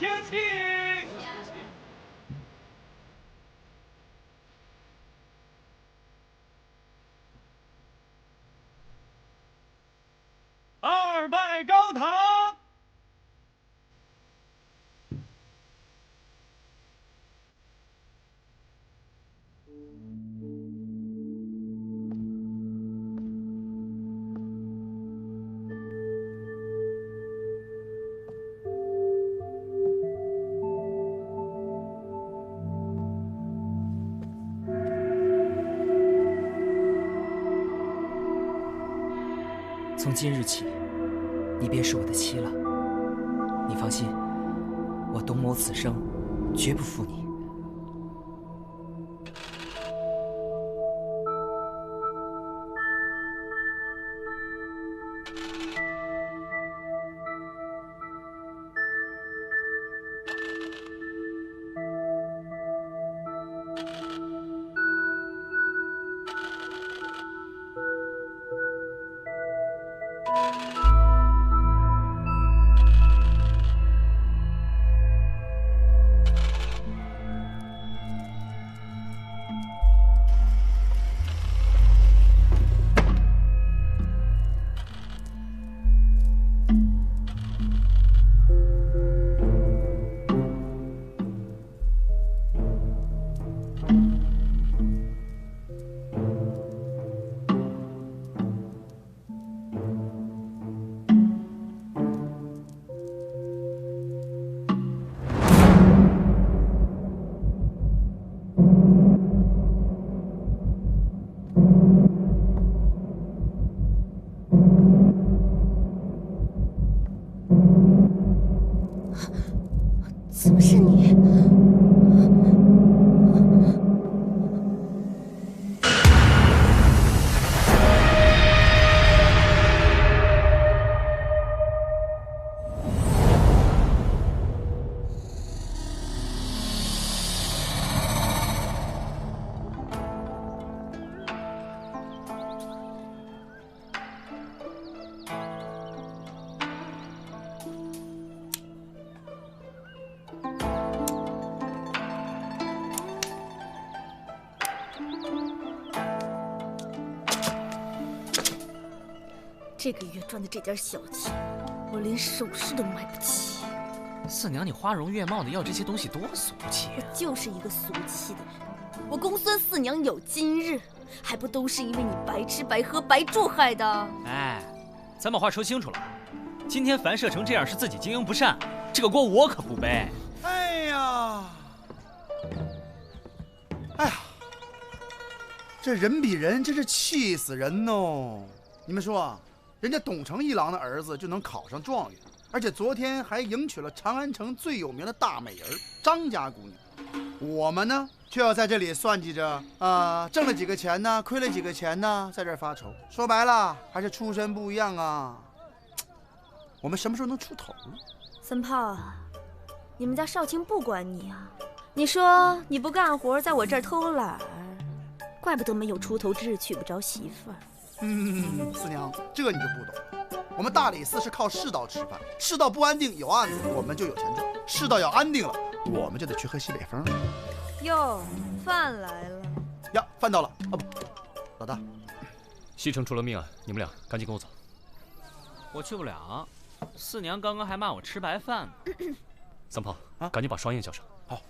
请起。二拜高堂。从今日起，你便是我的妻了。你放心，我董某此生绝不负你。怎么是你？这个月赚的这点小钱，我连首饰都买不起。四娘，你花容月貌的要这些东西多俗气啊！我就是一个俗气的人。我公孙四娘有今日，还不都是因为你白吃白喝白住害的？哎，咱把话说清楚了，今天樊社成这样是自己经营不善，这个锅我可不背。哎呀，这人比人真是气死人哦！你们说，人家董承一郎的儿子就能考上状元，而且昨天还迎娶了长安城最有名的大美人张家姑娘。我们呢，却要在这里算计着挣了几个钱呢，亏了几个钱呢，在这儿发愁。说白了，还是出身不一样啊。我们什么时候能出头呢？三炮啊，你们家少卿不管你啊！你说你不干活，在我这儿偷懒，怪不得没有出头之日，娶不着媳妇儿。四娘，这你就不懂。我们大理寺是靠世道吃饭，世道不安定有案子，我们就有钱赚；世道要安定了，我们就得去喝西北风。哟，饭来了呀，饭到了啊！不，老大，西城出了命案，你们俩赶紧跟我走。我去不了，四娘刚刚还骂我吃白饭呢。三炮，赶紧把双燕叫上。好。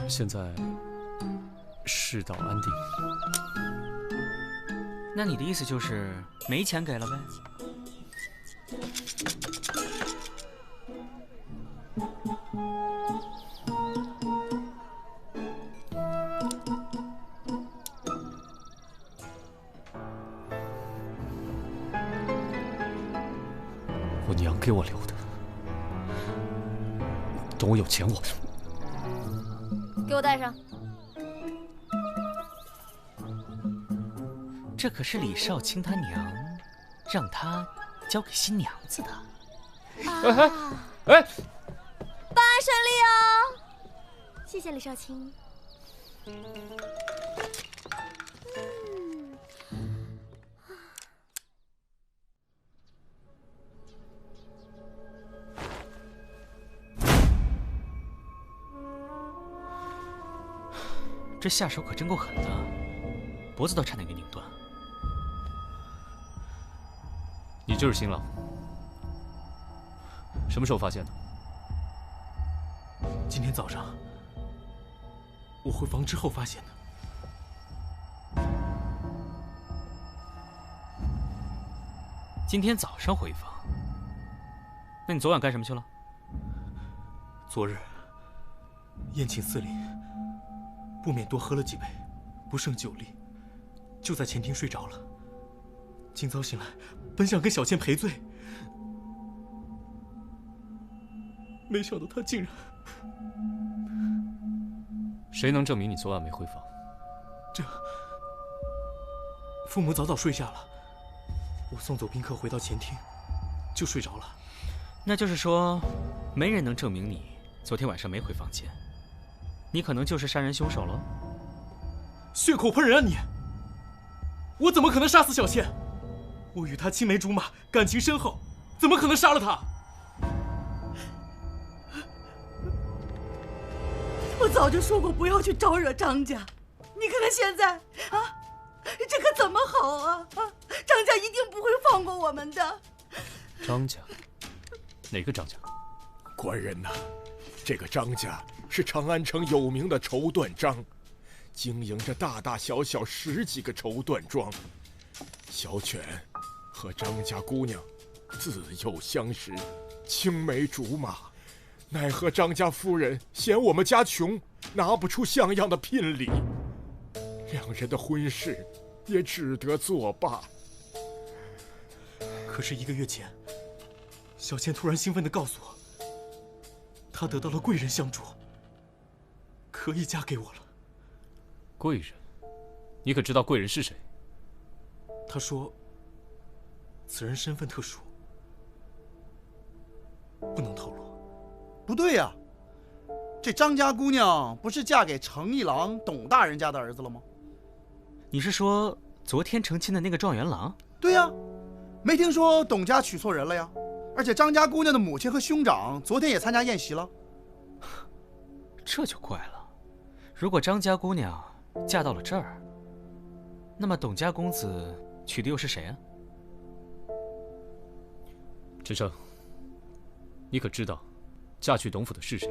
现在世道安定，那你的意思就是没钱给了呗？我娘给我留的，等我有钱我。给我带上。这可是李少卿他娘让他交给新娘子的。哎，顺利哦！谢谢李少卿。这下手可真够狠的，脖子都差点给拧断。你就是新郎？什么时候发现的？今天早上我回房之后发现的。今天早上回房？那你昨晚干什么去了？昨日宴请司礼，不免多喝了几杯，不胜酒力，就在前厅睡着了。今早醒来，本想跟小倩赔罪，没想到她竟然……谁能证明你昨晚没回房？这父母早早睡下了，我送走宾客回到前厅，就睡着了。那就是说，没人能证明你昨天晚上没回房间，你可能就是杀人凶手了。血口喷人啊你！我怎么可能杀死小倩？我与她青梅竹马，感情深厚，怎么可能杀了她？我早就说过不要去招惹张家，你看看现在啊，这可怎么好啊！张家一定不会放过我们的。张家？哪个张家？官人呐，这个张家是长安城有名的绸缎庄，经营着大大小小10几个绸缎庄。小犬和张家姑娘自幼相识，青梅竹马。奈何张家夫人嫌我们家穷，拿不出像样的聘礼，两人的婚事也只得作罢。可是1个月前，小倩突然兴奋地告诉我，她得到了贵人相助，可以嫁给我了。贵人？你可知道贵人是谁？她说，此人身份特殊，不能透露。不对呀，这张家姑娘不是嫁给程一郎董大人家的儿子了吗？你是说昨天成亲的那个状元郎？对呀，没听说董家娶错人了呀？而且张家姑娘的母亲和兄长昨天也参加宴席了。这就怪了，如果张家姑娘嫁到了这儿，那么董家公子娶的又是谁啊？池生，你可知道嫁去董府的是谁？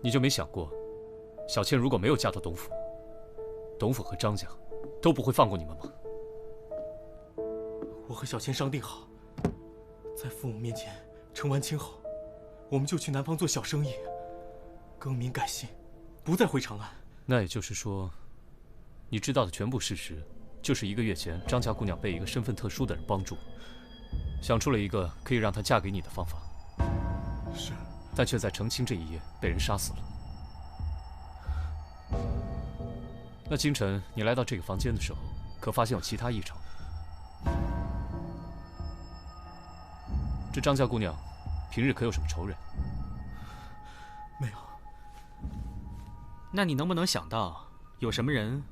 你就没想过，小倩如果没有嫁到董府，董府和张家都不会放过你们吗？我和小倩商定好，在父母面前成完亲后，我们就去南方做小生意，更名改姓，不再回长安。那也就是说，你知道的全部事实，就是1个月前张家姑娘被一个身份特殊的人帮助，想出了一个可以让她嫁给你的方法。是，但却在成亲这一夜被人杀死了。那清晨你来到这个房间的时候，可发现有其他异常？这张家姑娘平日可有什么仇人？没有。那你能不能想到有什么人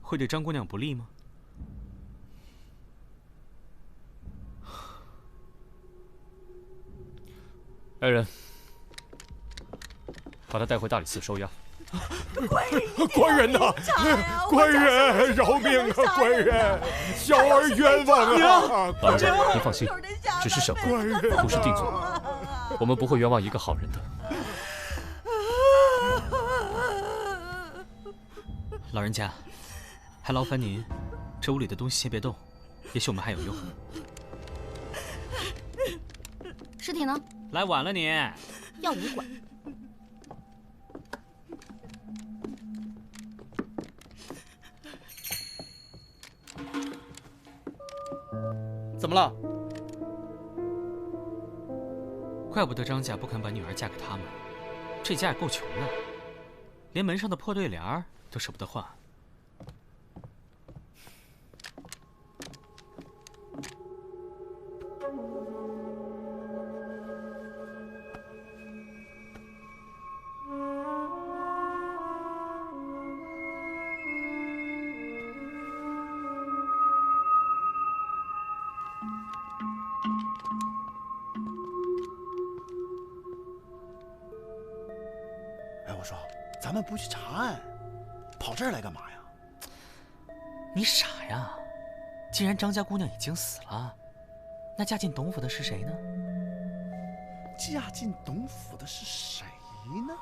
会对张姑娘不利吗？来人，把她带回大理寺收押。官人呐，官人饶命啊！官人，小儿冤枉啊！老人，您放心，只是审问，不是定罪，我们不会冤枉一个好人的。老人家，还劳烦您，这屋里的东西先别动，也许我们还有用。尸体呢？来晚了你，要你管。怎么了？怪不得张家不肯把女儿嫁给他们，这家也够穷的，连门上的破对联都舍不得换。我说，咱们不去查案，跑这儿来干嘛呀？你傻呀！既然张家姑娘已经死了，那嫁进董府的是谁呢？嫁进董府的是谁呢？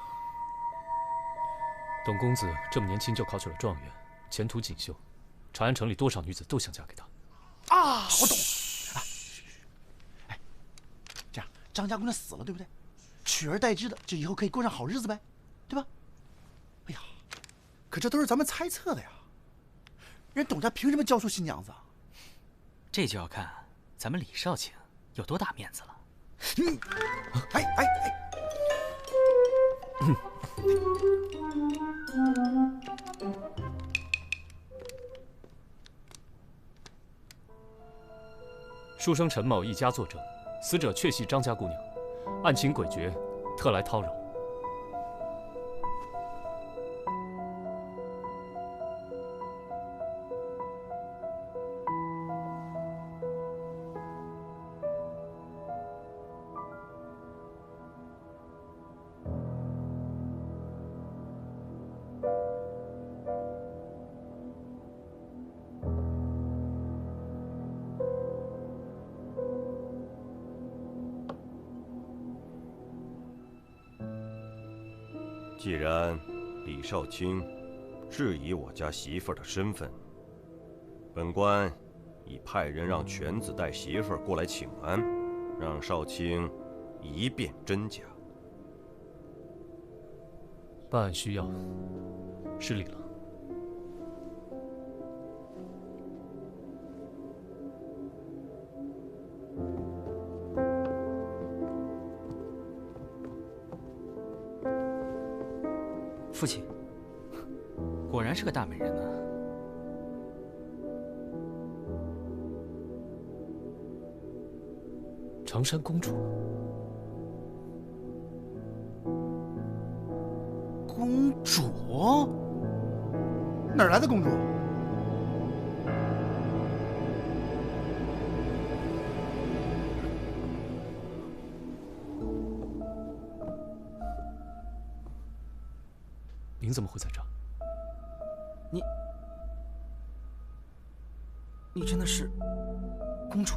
董公子这么年轻就考取了状元，前途锦绣，长安城里多少女子都想嫁给他。啊，我懂了。哎，这样张家姑娘死了，对不对？取而代之的，就以后可以过上好日子呗，对吧？哎呀，可这都是咱们猜测的呀。人董家凭什么交出新娘子啊？这就要看咱们李少卿有多大面子了。哎哎哎！书生陈某一家作证，死者确系张家姑娘，案情诡谲，特来叨扰。既然李少卿质疑我家媳妇儿的身份，本官已派人让犬子带媳妇儿过来请安，让少卿一辨真假。办案需要，失礼了。父亲，果然是个大美人呢。长山公主，公主？哪儿来的公主？您怎么会在这儿？你真的是公主？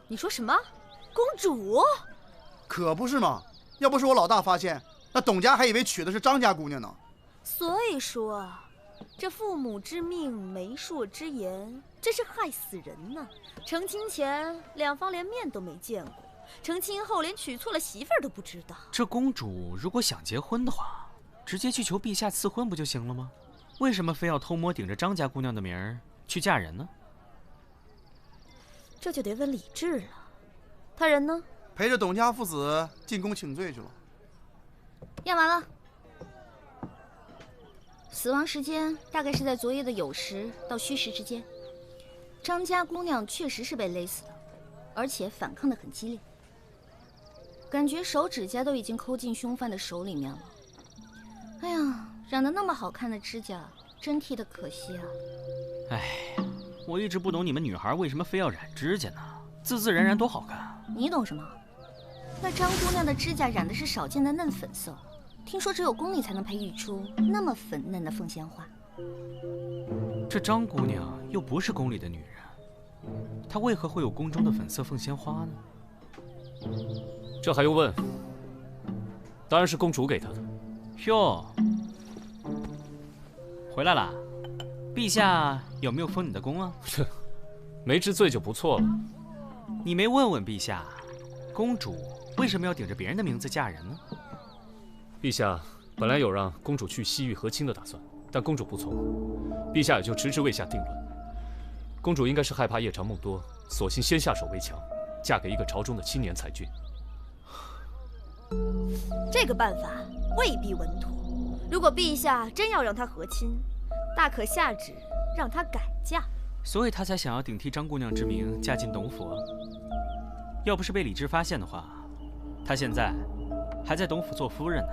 你说什么？公主？可不是嘛！要不是我老大发现，那董家还以为娶的是张家姑娘呢。所以说，这父母之命，媒妁之言，真是害死人呐！成亲前两方连面都没见过，成亲后连娶错了媳妇儿都不知道。这公主如果想结婚的话，直接去求陛下赐婚不就行了吗？为什么非要偷摸顶着张家姑娘的名儿去嫁人呢？这就得问李治了，他人呢？陪着董家父子进宫请罪去了。验完了，死亡时间大概是在昨夜的酉时到戌时之间。张家姑娘确实是被勒死的，而且反抗得很激烈，感觉手指甲都已经抠进凶犯的手里面了。哎呀，染得那么好看的指甲，真替她可惜啊！哎，我一直不懂你们女孩为什么非要染指甲呢？自自然然多好看。你懂什么？那张姑娘的指甲染的是少见的嫩粉色，听说只有宫里才能培育出那么粉嫩的凤仙花。这张姑娘又不是宫里的女人，她为何会有宫中的粉色凤仙花呢？这还用问？当然是公主给她的。哟，回来啦！陛下有没有封你的功啊？没治罪就不错了。你没问问陛下，公主为什么要顶着别人的名字嫁人呢？陛下本来有让公主去西域和亲的打算，但公主不从，陛下也就迟迟未下定论。公主应该是害怕夜长梦多，索性先下手为强，嫁给一个朝中的青年才俊。这个办法未必稳妥。如果陛下真要让她和亲，大可下旨让她改嫁，所以他才想要顶替张姑娘之名嫁进董府。要不是被李治发现的话，他现在还在董府做夫人呢。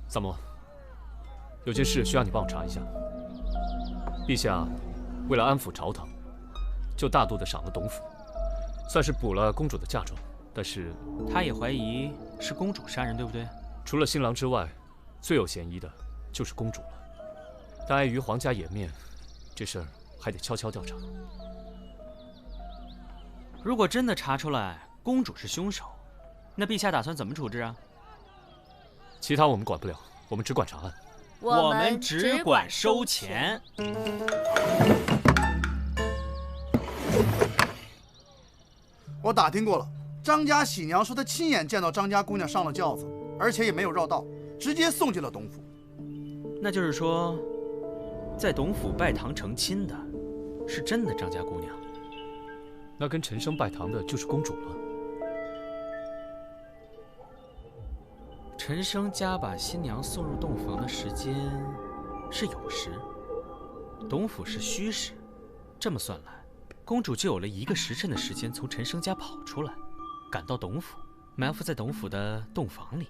萨摩，有件事需要你帮我查一下。陛下为了安抚朝堂，就大度地赏了董府，算是补了公主的嫁妆。但是他也怀疑是公主杀人，对不对？除了新郎之外，最有嫌疑的就是公主了。但碍于皇家颜面，这事儿还得悄悄调查。如果真的查出来公主是凶手，那陛下打算怎么处置啊？其他我们管不了，我们只管查案。我们只管收钱。我打听过了，张家喜娘说她亲眼见到张家姑娘上了轿子，而且也没有绕道，直接送进了董府。那就是说，在董府拜堂成亲的，是真的张家姑娘。那跟陈升拜堂的就是公主了。陈升家把新娘送入洞房的时间是酉时，董府是戌时，这么算来，公主就有了1个时辰的时间从陈升家跑出来，赶到董府，埋伏在董府的洞房里。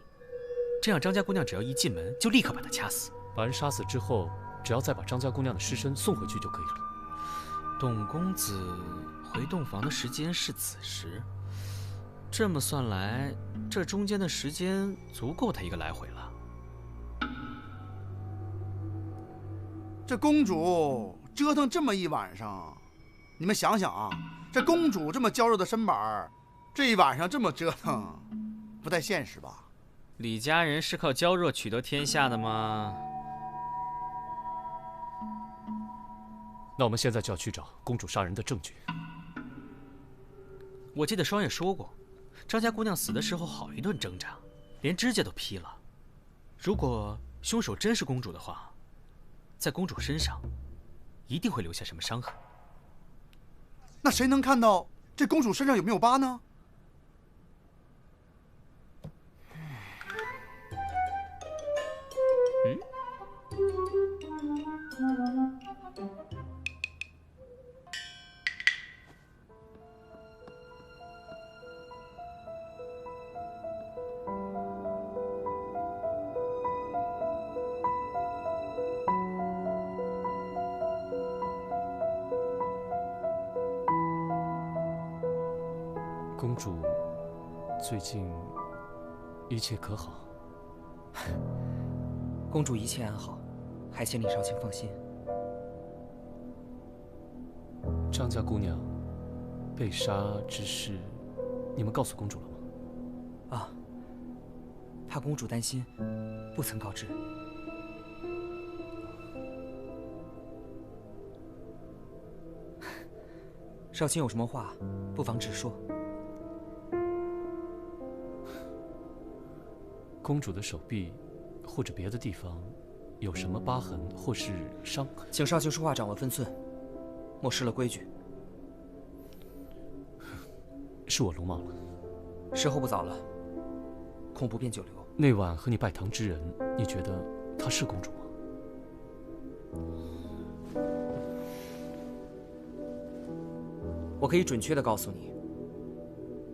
这样张家姑娘只要一进门，就立刻把她掐死。把人杀死之后，只要再把张家姑娘的尸身送回去就可以了。董公子回洞房的时间是子时，这么算来，这中间的时间足够他1个来回了。这公主折腾这么一晚上，你们想想啊，这公主这么娇弱的身板，这一晚上这么折腾，不太现实吧？李家人是靠娇弱取得天下的吗？那我们现在就要去找公主杀人的证据。我记得双月说过，张家姑娘死的时候好一顿挣扎，连指甲都劈了。如果凶手真是公主的话，在公主身上一定会留下什么伤痕。那谁能看到这公主身上有没有疤呢？公主最近一切可好？公主一切安好，还请李少卿放心。张家姑娘被杀之事，你们告诉公主了吗？啊，怕公主担心，不曾告知。少卿有什么话，不妨直说。公主的手臂或者别的地方有什么疤痕或是伤？请少卿说话掌握分寸，莫失了规矩。是我鲁莽了。时候不早了，恐不便久留。那晚和你拜堂之人，你觉得她是公主吗？我可以准确地告诉你，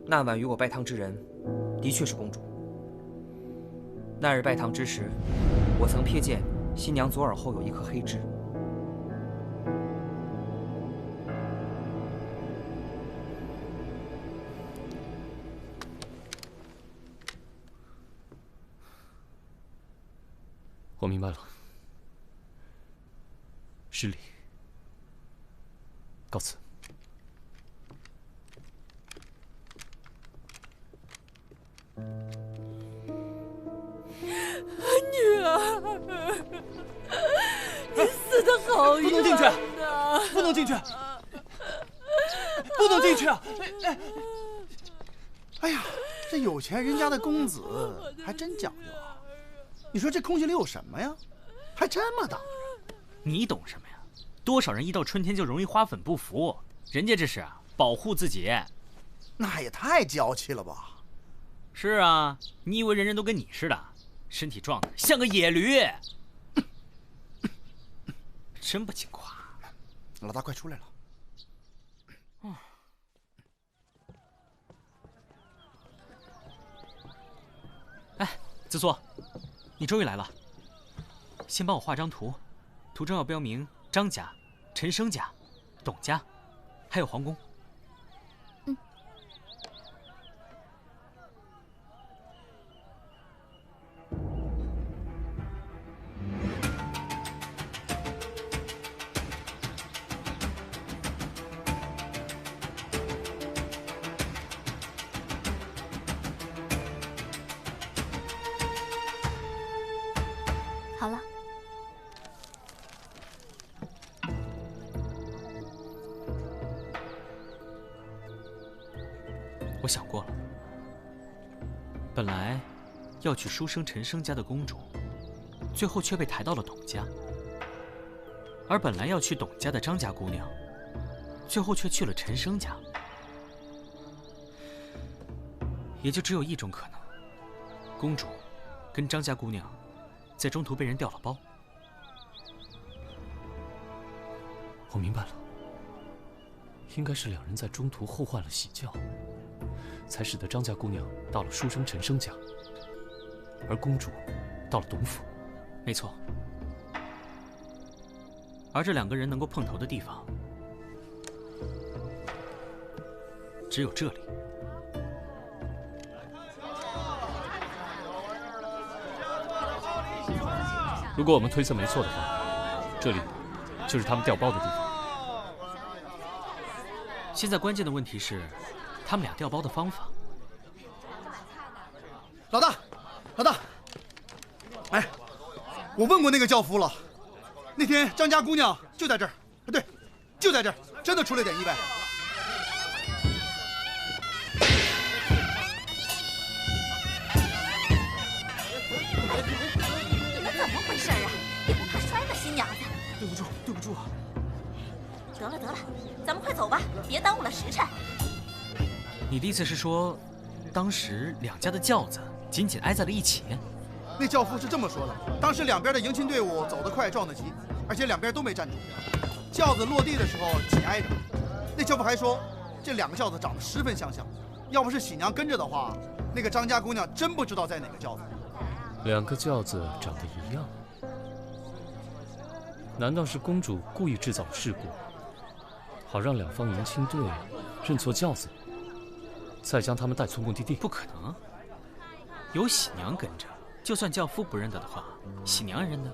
那晚与我拜堂之人，的确是公主。那日拜堂之时，我曾瞥见新娘左耳后有一颗黑痣。我明白了，失礼，告辞。女儿，你死得好冤呐！不能进去，不能进去啊！哎呀，这有钱人家的公子还真讲究啊！你说这空隙里有什么呀？还这么挡着？你懂什么呀？多少人一到春天就容易花粉不服，人家这是保护自己。那也太娇气了吧！是啊，你以为人人都跟你似的，身体壮得像个野驴？真不经夸。老大快出来了。哎，子苏，你终于来了。先帮我画张图，图中要标明张家、陈生家、董家，还有皇宫。嗯。好了。我想过了，本来要娶书生陈生家的公主，最后却被抬到了董家；而本来要去董家的张家姑娘，最后却去了陈生家。也就只有一种可能，公主跟张家姑娘在中途被人调了包。我明白了，应该是两人在中途后换了喜轿，才使得张家姑娘到了书生陈生家，而公主到了董府。没错。而这两个人能够碰头的地方，只有这里。如果我们推测没错的话，这里就是他们调包的地方。现在关键的问题是，他们俩调包的方法。老大，老大，哎，我问过那个轿夫了，那天张家姑娘就在这儿，对，就在这儿，真的出了点意外。怎么回事啊？也不怕摔了新娘子。对不住，对不住。得了得了，咱们快走吧，别耽误了时辰。你的意思是说，当时两家的轿子紧紧挨在了一起？那轿夫是这么说的：当时两边的迎亲队伍走得快，撞得急，而且两边都没站住，轿子落地的时候紧挨着。那轿夫还说，这两个轿子长得十分相像，要不是喜娘跟着的话，那个张家姑娘真不知道在哪个轿子。两个轿子长得一样，难道是公主故意制造事故，好让两方迎亲队认错轿子，再将他们带错目的地？不可能，有喜娘跟着，就算轿夫不认得的话，喜娘认得。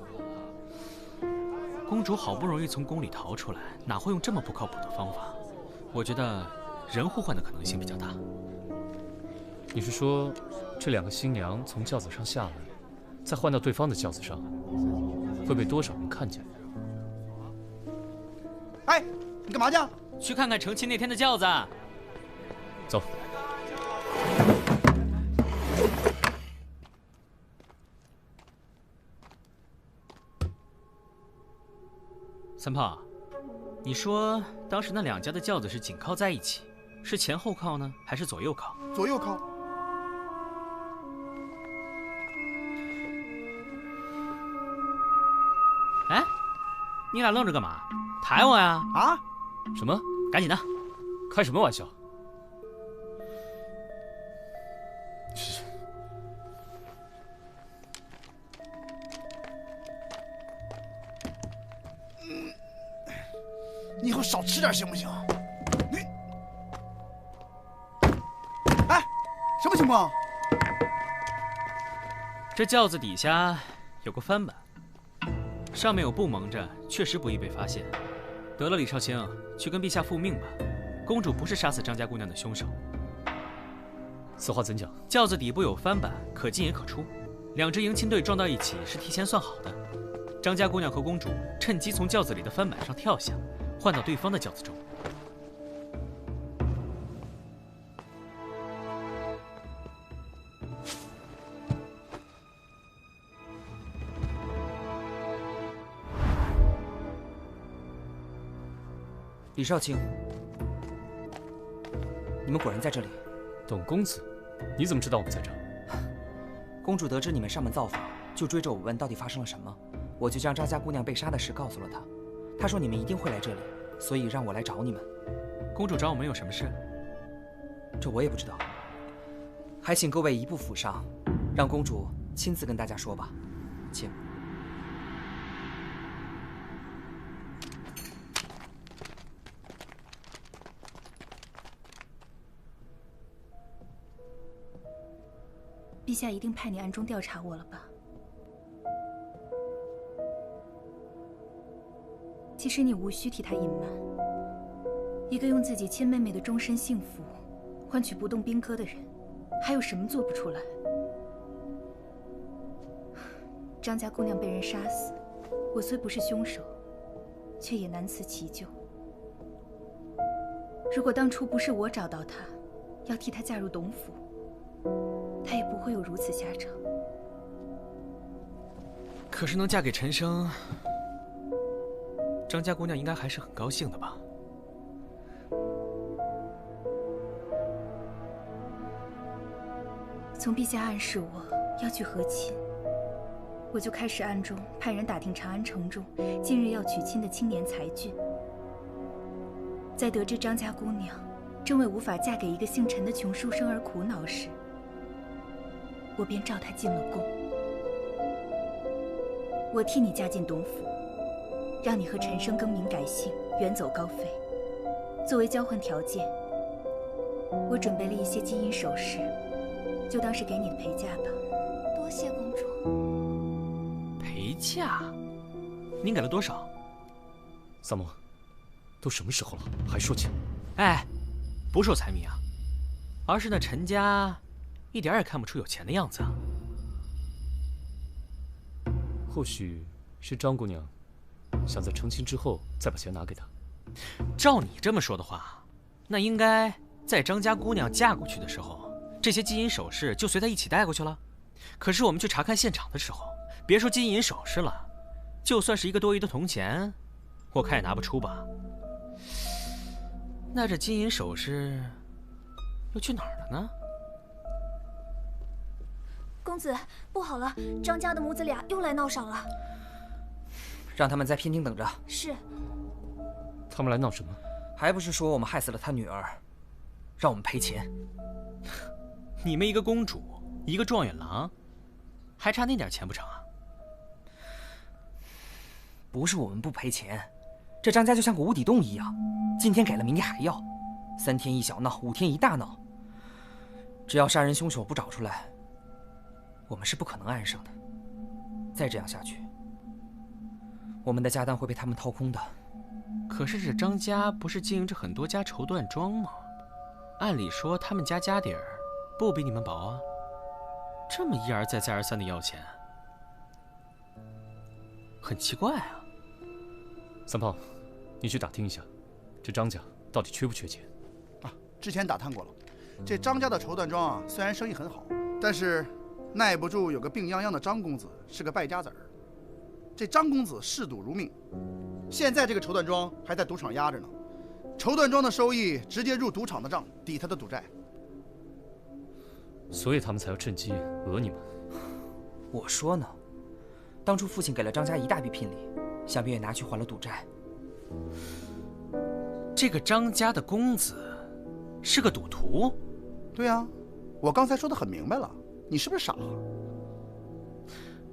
公主好不容易从宫里逃出来，哪会用这么不靠谱的方法？我觉得人互换的可能性比较大。你是说，这两个新娘从轿子上下来，再换到对方的轿子上，会被多少人看见？哎，你干嘛去？去看看成亲那天的轿子。走。三炮，你说当时那两家的轿子是紧靠在一起，是前后靠呢，还是左右靠？左右靠。哎，你俩愣着干嘛？抬我呀？啊？什么？赶紧的！开什么玩笑？你以后少吃点行不行？你，哎，什么情况？这轿子底下有个翻板，上面有布蒙着，确实不易被发现。得了，李少卿，去跟陛下复命吧。公主不是杀死张家姑娘的凶手。此话怎讲？轿子底部有翻板，可进也可出。两支迎亲队撞到一起是提前算好的。张家姑娘和公主趁机从轿子里的翻板上跳下，换到对方的轿子中。李少卿，你们果然在这里。董公子，你怎么知道我们在这儿？公主得知你们上门造访，就追着我问到底发生了什么。我就将张家姑娘被杀的事告诉了她。她说你们一定会来这里，所以让我来找你们。公主找我们有什么事？这我也不知道，还请各位移步府上，让公主亲自跟大家说吧，请。陛下一定派你暗中调查我了吧？其实你无需替他隐瞒。一个用自己亲妹妹的终身幸福换取不动兵戈的人，还有什么做不出来？张家姑娘被人杀死，我虽不是凶手，却也难辞其咎。如果当初不是我找到她，要替她嫁入董府，她也不会有如此下场。可是能嫁给陈生，张家姑娘应该还是很高兴的吧？从陛下暗示我要去和亲，我就开始暗中派人打听长安城中近日要娶亲的青年才俊。在得知张家姑娘正为无法嫁给一个姓陈的穷书生而苦恼时，我便召她进了宫。我替你嫁进董府，让你和陈生更名改姓，远走高飞。作为交换条件，我准备了一些金银首饰，就当是给你的陪嫁吧。多谢公主。陪嫁？您给了多少？三嬷，都什么时候了，还说钱？哎，不是我财迷啊，而是那陈家一点也看不出有钱的样子啊。或许是张姑娘想在成亲之后再把钱拿给他。照你这么说的话，那应该在张家姑娘嫁过去的时候，这些金银首饰就随她一起带过去了。可是我们去查看现场的时候，别说金银首饰了，就算是一个多余的铜钱，我看也拿不出吧。那这金银首饰又去哪儿了呢？公子，不好了，张家的母子俩又来闹上了。让他们在偏厅等着。是。他们来闹什么？还不是说我们害死了他女儿，让我们赔钱。你们一个公主，一个状元郎，还差那点钱不成啊？不是我们不赔钱，这张家就像个无底洞一样，今天给了，明天还要，3天一小闹，5天一大闹。只要杀人凶手不找出来，我们是不可能安生的。再这样下去，我们的家当会被他们掏空的。可是这张家不是经营着很多家绸缎庄吗？按理说他们家家底儿不比你们薄啊，这么一而再再而三的要钱，很奇怪啊。三胖，你去打听一下，这张家到底缺不缺钱？啊，之前打探过了，这张家的绸缎庄啊，虽然生意很好，但是耐不住有个病殃殃的张公子是个败家子儿。这张公子嗜赌如命，现在这个绸缎庄还在赌场压着呢，绸缎庄的收益直接入赌场的账，抵他的赌债。所以他们才要趁机讹你们。我说呢，当初父亲给了张家一大笔聘礼，想必也拿去还了赌债。这个张家的公子是个赌徒？对啊，我刚才说的很明白了，你是不是傻？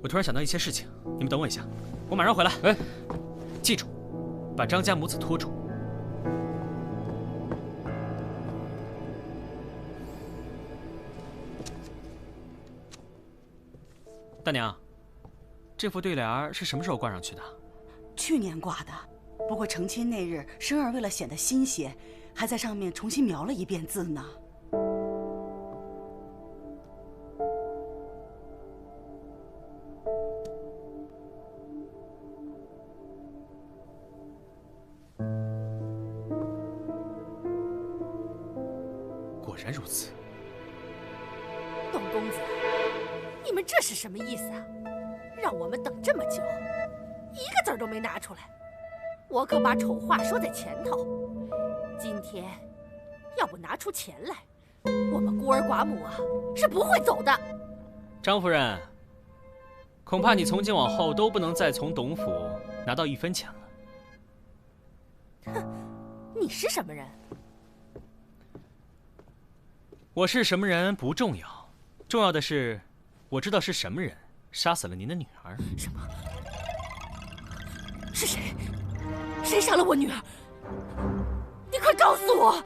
我突然想到一些事情，你们等我一下，我马上回来。哎，记住，把张家母子拖住。大娘，这副对联是什么时候挂上去的？去年挂的，不过成亲那日，生儿为了显得新鲜，还在上面重新描了一遍字呢。果然如此。董公子，你们这是什么意思啊？让我们等这么久，一个字儿都没拿出来。我可把丑话说在前头，今天要不拿出钱来，我们孤儿寡母啊是不会走的。张夫人，恐怕你从今往后都不能再从董府拿到1分钱了。你是什么人？我是什么人不重要，重要的是，我知道是什么人杀死了您的女儿。什么？是谁？谁杀了我女儿？你快告诉我！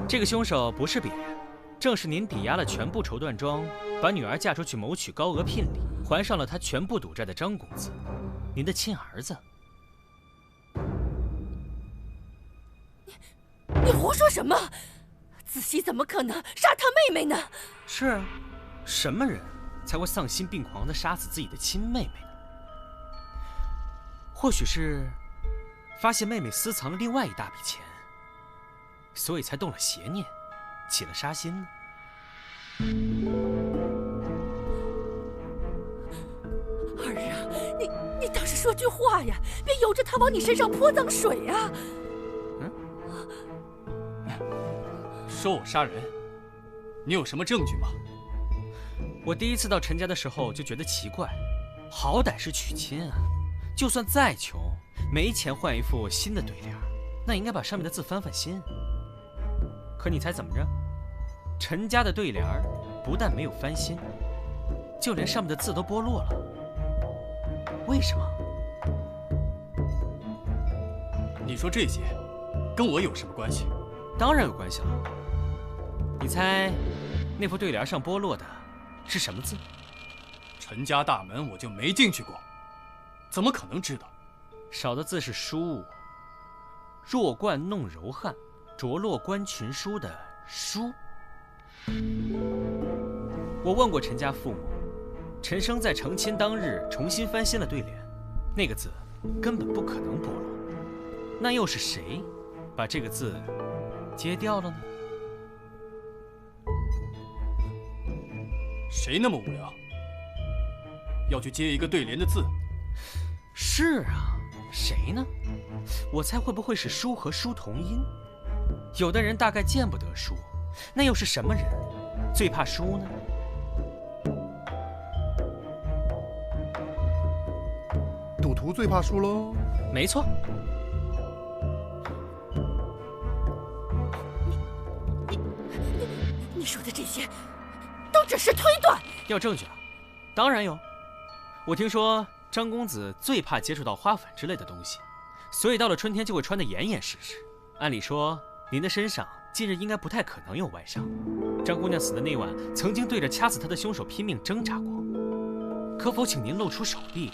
这个凶手不是别人，正是您抵押了全部绸缎庄，把女儿嫁出去谋取高额聘礼，还上了他全部赌债的张公子，您的亲儿子。你胡说什么？子熙怎么可能杀他妹妹呢？是啊，什么人才会丧心病狂地杀死自己的亲妹妹呢？或许是发现妹妹私藏了另外一大笔钱，所以才动了邪念，起了杀心呢。儿啊，你倒是说句话呀，别由着他往你身上泼脏水啊！说我杀人，你有什么证据吗？我第一次到陈家的时候就觉得奇怪，好歹是娶亲啊，就算再穷，没钱换一副新的对联，那应该把上面的字翻翻新。可你猜怎么着？陈家的对联不但没有翻新，就连上面的字都剥落了。为什么？你说这些，跟我有什么关系？当然有关系了。你猜，那副对联上剥落的是什么字？陈家大门我就没进去过，怎么可能知道？少的字是书，弱冠弄柔汉，着落观群书的书。我问过陈家父母，陈生在成亲当日重新翻新了对联，那个字根本不可能剥落。那又是谁把这个字揭掉了呢？谁那么无聊，要去揭一个对联的字？是啊，谁呢？我猜会不会是书和书同音？有的人大概见不得书，那又是什么人最怕书呢？赌徒最怕输喽。没错。你说的这些都只是推断。要证据啊？当然有。我听说张公子最怕接触到花粉之类的东西，所以到了春天就会穿得严严实实。按理说，您的身上近日应该不太可能有外伤。张姑娘死的那晚，曾经对着掐死她的凶手拼命挣扎过。可否请您露出手臂？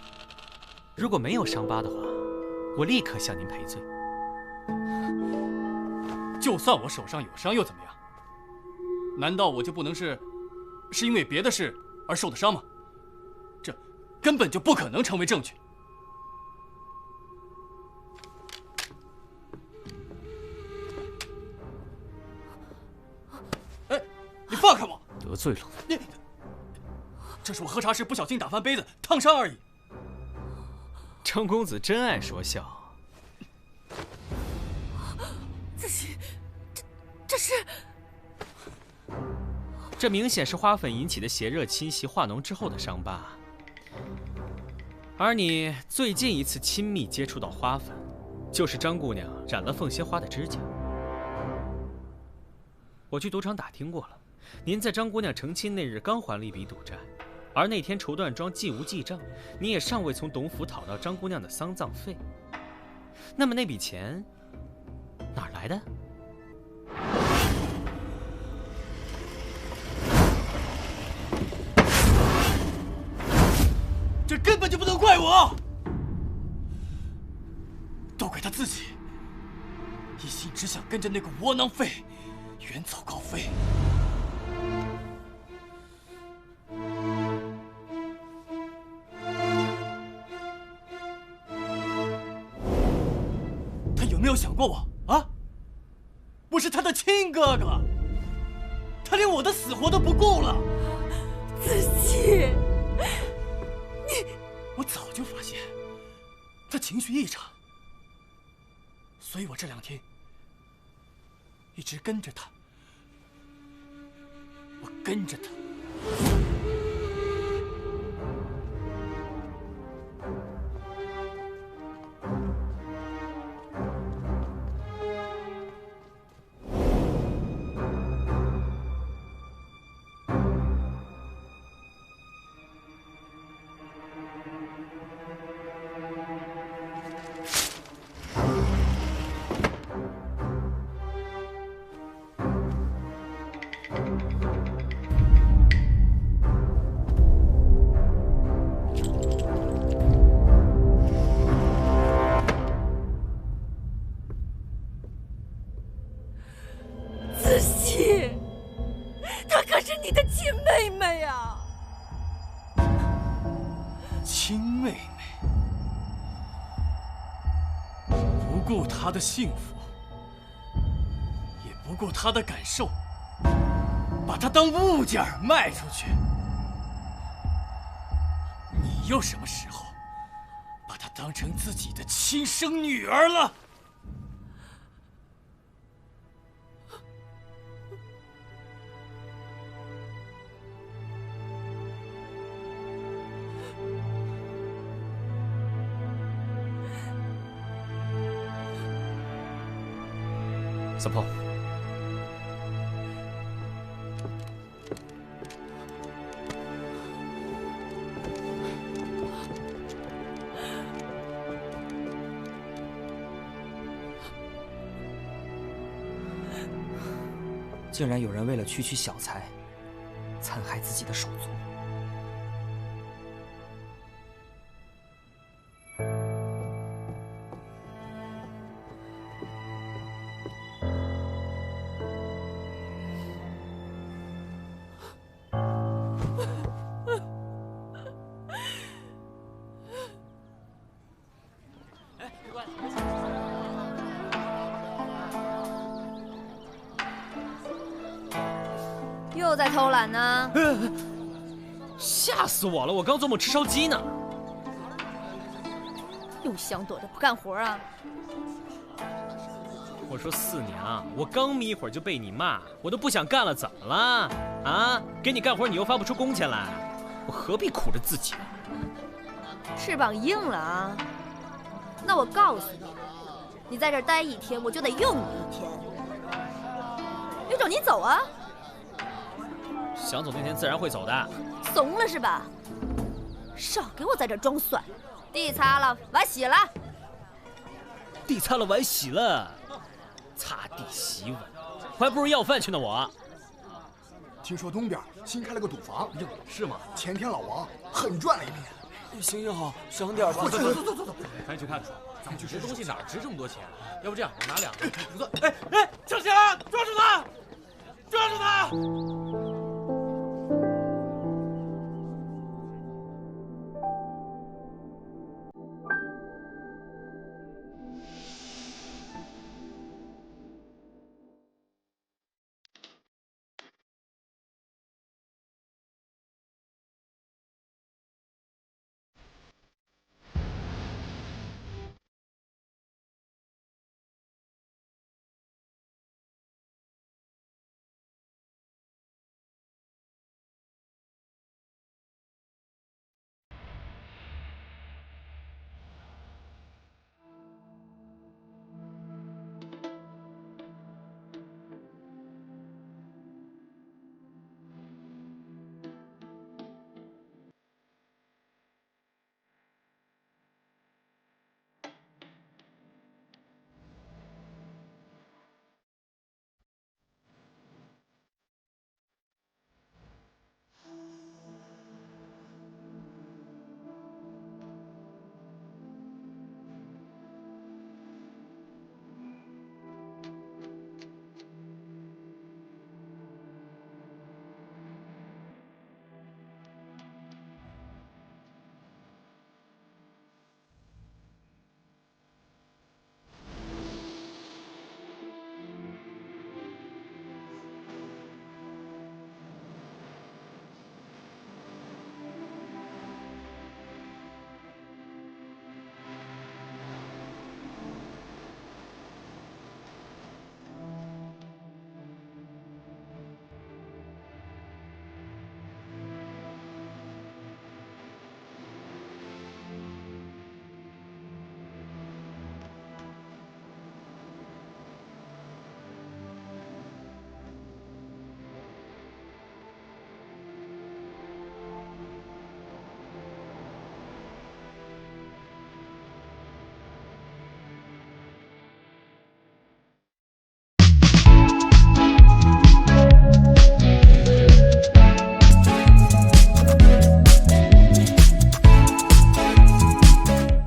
如果没有伤疤的话，我立刻向您赔罪。就算我手上有伤又怎么样？难道我就不能是因为别的事而受的伤吗？这根本就不可能成为证据。哎，你放开我！得罪了你，这是我喝茶时不小心打翻杯子，烫伤而已。张公子真爱说笑。子熙，这是……这明显是花粉引起的邪热侵袭化脓之后的伤疤。而你最近一次亲密接触到花粉，就是张姑娘染了凤仙花的指甲。我去赌场打听过了，您在张姑娘成亲那日刚还了一笔赌债，而那天绸缎庄既无记账，你也尚未从董府讨到张姑娘的丧葬费。那么那笔钱哪儿来的？这根本就不能怪我，都怪他自己，一心只想跟着那个窝囊废远走高飞。他有没有想过我啊？我是他的亲哥哥，他连我的死活都不顾了。子熙。我早就发现他情绪异常，所以我这2天一直跟着他。我跟着他。子熙，她可是你的亲妹妹啊！亲妹妹，不顾她的幸福，也不顾她的感受，把她当物件卖出去。你又什么时候把她当成自己的亲生女儿了？三炮，竟然有人为了区区小财，残害自己的手足。又在偷懒呢？吓死我了！我刚做梦吃烧鸡呢。又想躲着不干活啊？我说4年啊，我刚眯一会儿就被你骂，我都不想干了，怎么了？啊，给你干活你又发不出工钱来，我何必苦着自己啊？翅膀硬了啊？那我告诉你，你在这儿待1天，我就得用你1天。有种你走啊！想走那天自然会走的。怂了是吧？少给我在这儿装蒜！地擦了，碗洗了。地擦了，碗洗了，擦地洗碗，我还不如要饭去呢。我听说东边新开了个赌房，是吗？前天老王狠赚了一笔。行行好，省点吧。走，赶紧去看看，咱们去这东西哪值这么多钱？要不这样，我拿2个不算。哎，张霞，抓住他！抓住他！